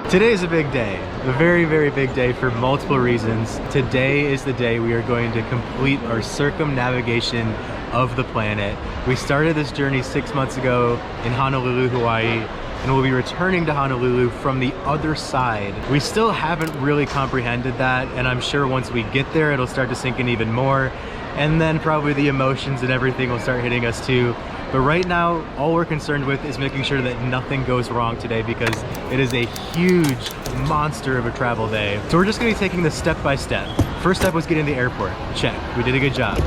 Today is a big day, a very, very big day for multiple reasons. Today is the day we are going to complete our circumnavigation of the planet. We started this journey 6 months ago in Honolulu, Hawaii, and we'll be returning to Honolulu from the other side. We still haven't really comprehended that, and I'm sure once we get there, it'll start to sink in even more, and then probably the emotions and everything will start hitting us too. But right now, all we're concerned with is making sure that nothing goes wrong today because it is a huge monster of a travel day. So we're just gonna be taking this step by step. First step was getting to the airport. Check, we did a good job.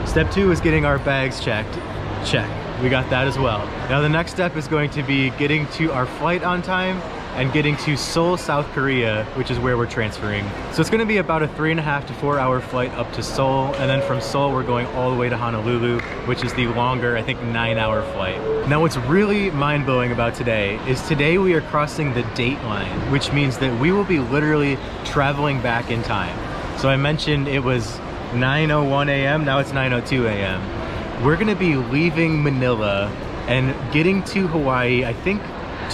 Step 2 was getting our bags checked. Check, we got that as well. Now the next step is going to be getting to our flight on time and getting to Seoul, South Korea, which is where we're transferring. So it's gonna be about a 3.5 to 4 hour flight up to Seoul, and then from Seoul we're going all the way to Honolulu, which is the longer, I think, 9-hour flight. Now what's really mind-blowing about today is today we are crossing the date line, which means that we will be literally traveling back in time. So I mentioned it was 9:01 a.m., now it's 9:02 a.m. We're gonna be leaving Manila and getting to Hawaii, I think,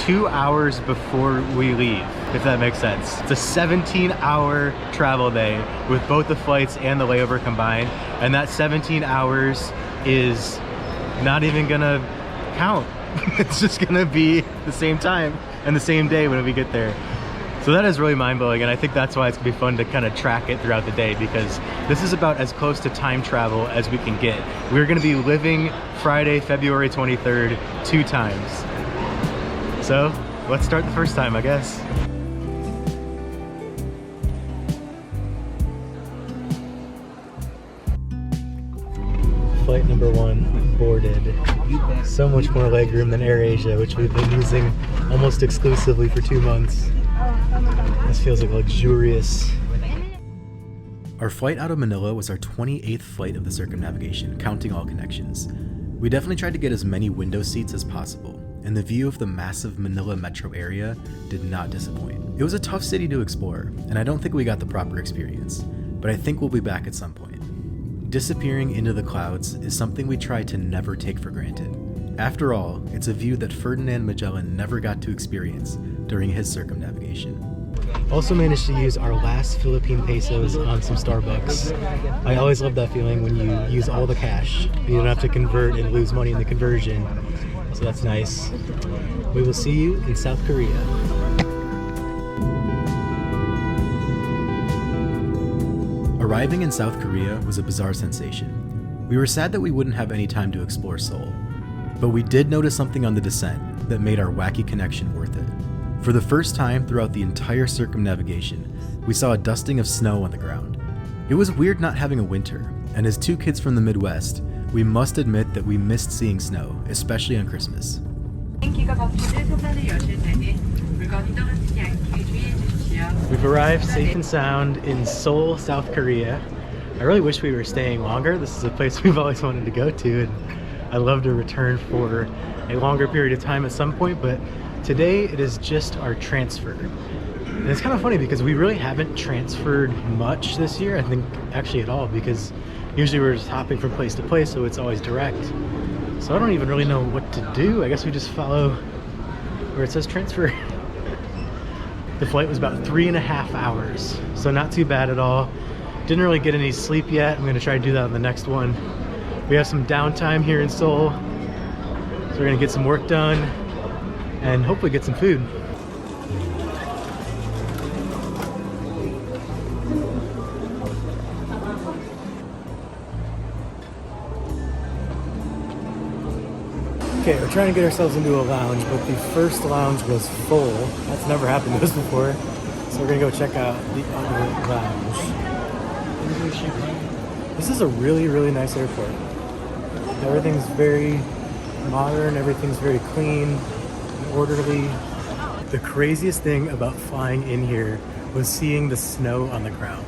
2 hours before we leave, if that makes sense. It's a 17-hour travel day with both the flights and the layover combined, and that 17 hours is not even gonna count. It's just gonna be the same time and the same day when we get there. So that is really mind-blowing, and I think that's why it's gonna be fun to kind of track it throughout the day, because this is about as close to time travel as we can get. We're gonna be living Friday, February 23rd, 2 times. So let's start the first time, I guess. Flight number 1 boarded. So much more legroom than AirAsia, which we've been using almost exclusively for 2 months. This feels like luxurious. Our flight out of Manila was our 28th flight of the circumnavigation, counting all connections. We definitely tried to get as many window seats as possible, and the view of the massive Manila metro area did not disappoint. It was a tough city to explore, and I don't think we got the proper experience, but I think we'll be back at some point. Disappearing into the clouds is something we try to never take for granted. After all, it's a view that Ferdinand Magellan never got to experience during his circumnavigation. Also managed to use our last Philippine pesos on some Starbucks. I always love that feeling when you use all the cash. You don't have to convert and lose money in the conversion. So that's nice. We will see you in South Korea. Arriving in South Korea was a bizarre sensation. We were sad that we wouldn't have any time to explore Seoul, but we did notice something on the descent that made our wacky connection worth it. For the first time throughout the entire circumnavigation, we saw a dusting of snow on the ground. It was weird not having a winter, and as 2 kids from the Midwest, we must admit that we missed seeing snow, especially on Christmas. We've arrived safe and sound in Seoul, South Korea. I really wish we were staying longer. This is a place we've always wanted to go to, and I'd love to return for a longer period of time at some point, but today it is just our transfer. And it's kind of funny because we really haven't transferred much this year, I think actually at all, because usually we're just hopping from place to place, so it's always direct. So I don't even really know what to do. I guess we just follow where it says transfer. The flight was about 3.5 hours, so not too bad at all. Didn't really get any sleep yet. I'm gonna try to do that on the next one. We have some downtime here in Seoul, so we're gonna get some work done and hopefully get some food. Okay, we're trying to get ourselves into a lounge, but the first lounge was full. That's never happened to us before. So we're gonna go check out the other lounge. This is a really, really nice airport. Everything's very modern, everything's very clean, orderly. The craziest thing about flying in here was seeing the snow on the ground.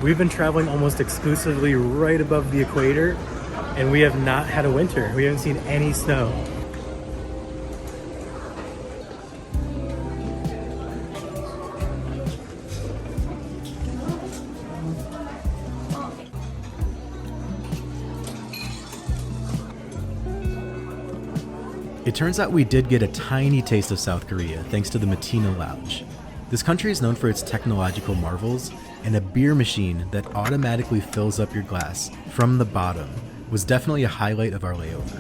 We've been traveling almost exclusively right above the equator, and we have not had a winter. We haven't seen any snow. It turns out we did get a tiny taste of South Korea thanks to the Matina Lounge. This country is known for its technological marvels, and a beer machine that automatically fills up your glass from the bottom was definitely a highlight of our layover.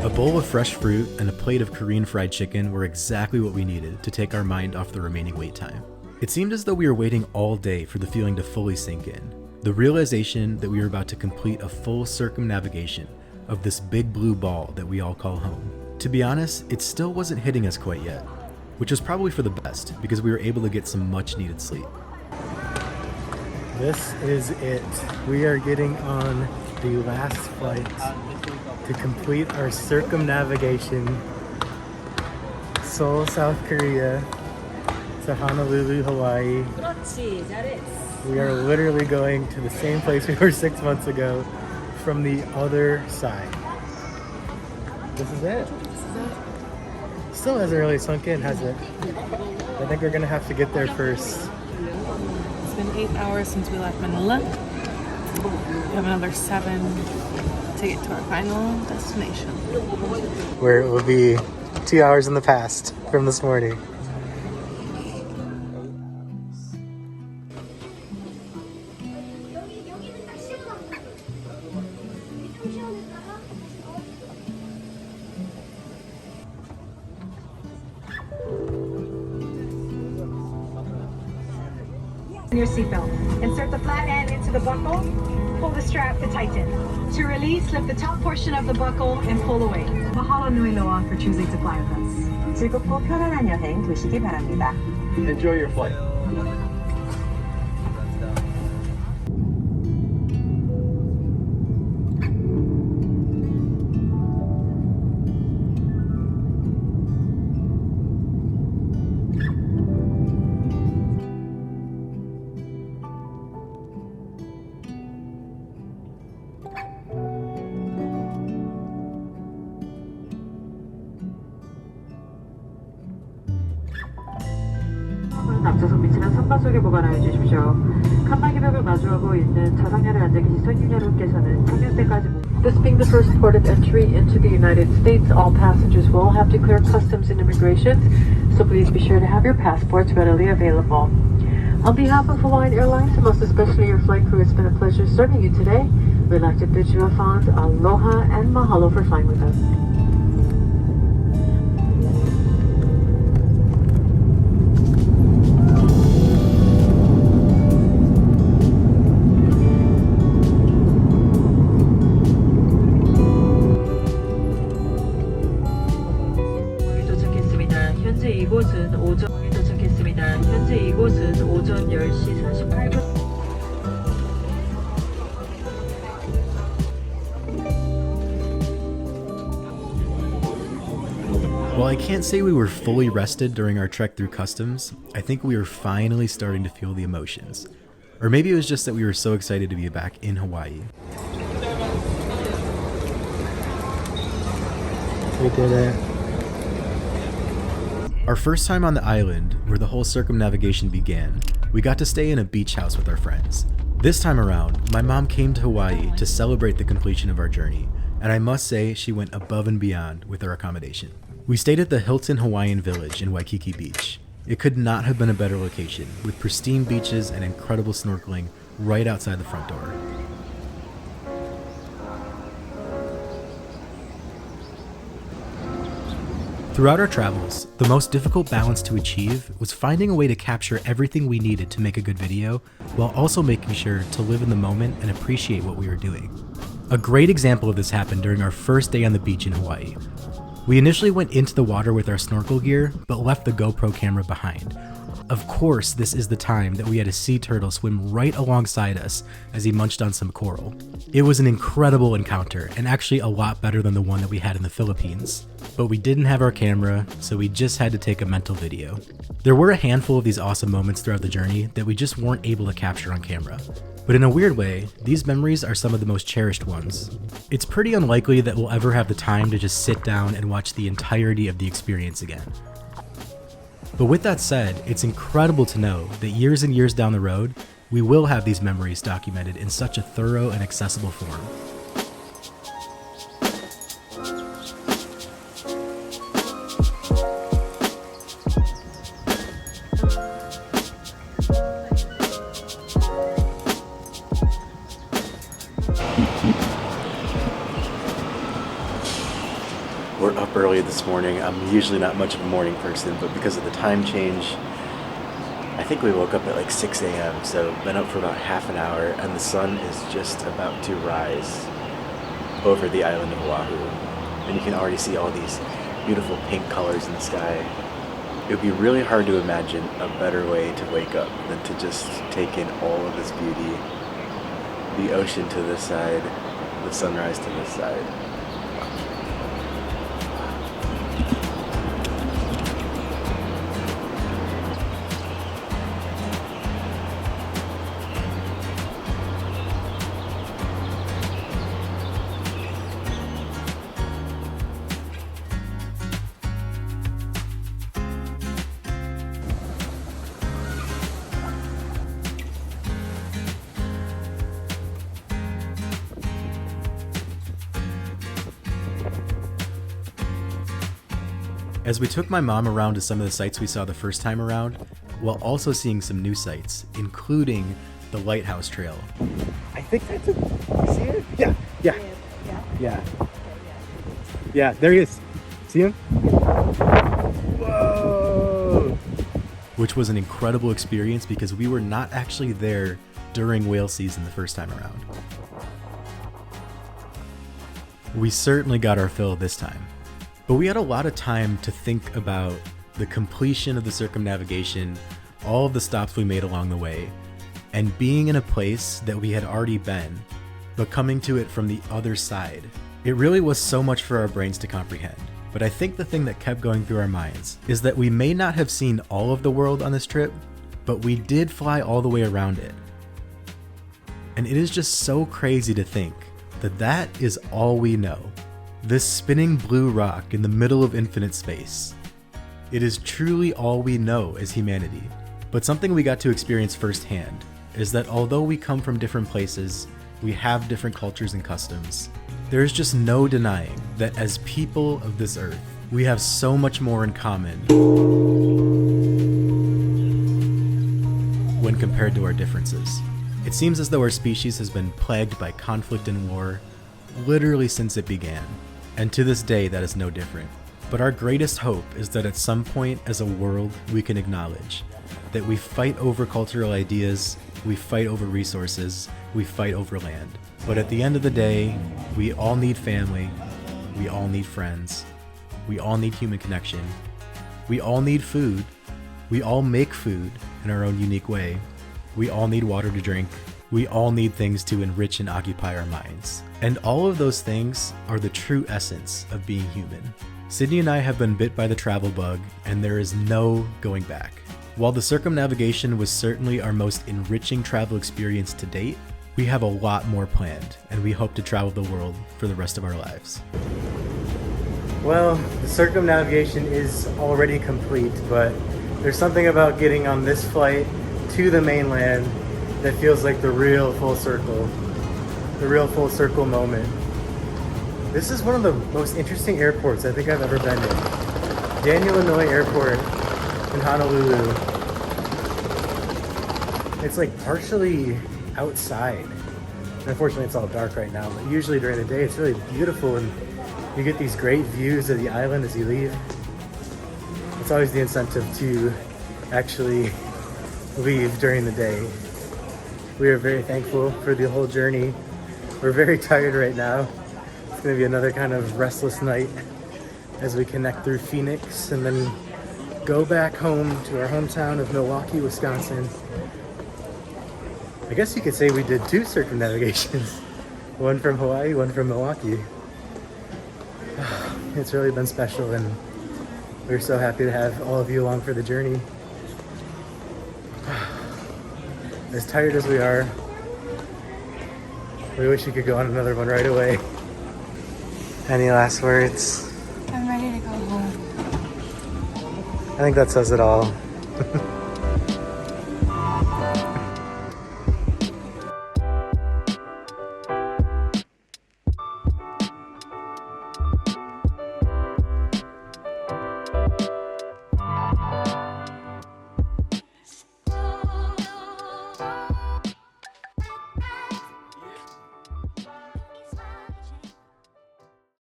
A bowl of fresh fruit and a plate of Korean fried chicken were exactly what we needed to take our mind off the remaining wait time. It seemed as though we were waiting all day for the feeling to fully sink in. The realization that we were about to complete a full circumnavigation of this big blue ball that we all call home. To be honest, it still wasn't hitting us quite yet, which was probably for the best because we were able to get some much needed sleep. This is it. We are getting on the last flight to complete our circumnavigation, Seoul, South Korea, to Honolulu, Hawaii. We are literally going to the same place we were 6 months ago from the other side. This is it. Still hasn't really sunk in, has it? I think we're gonna have to get there first. It's been 8 hours since we left Manila. We have another 7 to get to our final destination, where it will be 2 hours in the past from this morning. Your seatbelt. Insert the flat end into the buckle. Pull the strap to tighten. To release, lift the top portion of the buckle and pull away. Mahalo nui loa for choosing to fly with us. 즐겁고 편안한 여행 되시기 바랍니다. Enjoy your flight. 앞좌석 밑이나 선반 속에 보관하여 주십시오. 칸막이벽을 마주하고 있는 좌상열에 앉아 계신 손님 여러분께서는 착륙 때까지 This being the first port of entry into the United States, all passengers will have to clear customs and immigration, so please be sure to have your passports readily available. On behalf of Hawaiian Airlines, and most especially your flight crew, it's been a pleasure serving you today. We'd like to bid you a fond aloha and mahalo for flying with us. 현재 이곳은 오전 10시 48분. While I can't say we were fully rested during our trek through customs, I think we were finally starting to feel the emotions. Or maybe it was just that we were so excited to be back in Hawaii. We did it. Our first time on the island, where the whole circumnavigation began, we got to stay in a beach house with our friends. This time around, my mom came to Hawaii to celebrate the completion of our journey, and I must say she went above and beyond with our accommodation. We stayed at the Hilton Hawaiian Village in Waikiki Beach. It could not have been a better location, with pristine beaches and incredible snorkeling right outside the front door. Throughout our travels, the most difficult balance to achieve was finding a way to capture everything we needed to make a good video, while also making sure to live in the moment and appreciate what we were doing. A great example of this happened during our first day on the beach in Hawaii. We initially went into the water with our snorkel gear, but left the GoPro camera behind. Of course, this is the time that we had a sea turtle swim right alongside us as he munched on some coral. It was an incredible encounter, and actually a lot better than the one that we had in the Philippines. But we didn't have our camera, so we just had to take a mental video. There were a handful of these awesome moments throughout the journey that we just weren't able to capture on camera. But in a weird way, these memories are some of the most cherished ones. It's pretty unlikely that we'll ever have the time to just sit down and watch the entirety of the experience again. But with that said, it's incredible to know that years and years down the road, we will have these memories documented in such a thorough and accessible form. We're up early this morning. I'm usually not much of a morning person, but because of the time change, I think we woke up at like 6 a.m. So been up for about half an hour, and the sun is just about to rise over the island of Oahu. And you can already see all these beautiful pink colors in the sky. It would be really hard to imagine a better way to wake up than to just take in all of this beauty. The ocean to this side, the sunrise to this side. As we took my mom around to some of the sites we saw the first time around, while also seeing some new sites, including the Lighthouse Trail. I think that's it. You see it? Yeah. Yeah, there he is. See him? Whoa! Which was an incredible experience because we were not actually there during whale season the first time around. We certainly got our fill this time. But we had a lot of time to think about the completion of the circumnavigation, all of the stops we made along the way, and being in a place that we had already been, but coming to it from the other side. It really was so much for our brains to comprehend. But I think the thing that kept going through our minds is that we may not have seen all of the world on this trip, but we did fly all the way around it. And it is just so crazy to think that that is all we know. This spinning blue rock in the middle of infinite space. It is truly all we know as humanity. But something we got to experience firsthand is that although we come from different places, we have different cultures and customs, there is just no denying that as people of this earth, we have so much more in common when compared to our differences. It seems as though our species has been plagued by conflict and war literally since it began. And to this day, that is no different. But our greatest hope is that at some point as a world, we can acknowledge that we fight over cultural ideas, we fight over resources, we fight over land. But at the end of the day, we all need family, we all need friends, we all need human connection, we all need food, we all make food in our own unique way, we all need water to drink, we all need things to enrich and occupy our minds. And all of those things are the true essence of being human. Sydney and I have been bit by the travel bug, and there is no going back. While the circumnavigation was certainly our most enriching travel experience to date, we have a lot more planned, and we hope to travel the world for the rest of our lives. Well, the circumnavigation is already complete, but there's something about getting on this flight to the mainland that feels like the real full circle moment. This is one of the most interesting airports I think I've ever been in. Daniel Inouye Airport in Honolulu. It's like partially outside. Unfortunately, it's all dark right now, but usually during the day it's really beautiful and you get these great views of the island as you leave. It's always the incentive to actually leave during the day. We are very thankful for the whole journey. We're very tired right now. It's gonna be another kind of restless night as we connect through Phoenix and then go back home to our hometown of Milwaukee, Wisconsin. I guess you could say we did 2 circumnavigations. One from Hawaii, one from Milwaukee. It's really been special, and we're so happy to have all of you along for the journey. As tired as we are, we wish we could go on another one right away. Any last words? I'm ready to go home. I think that says it all.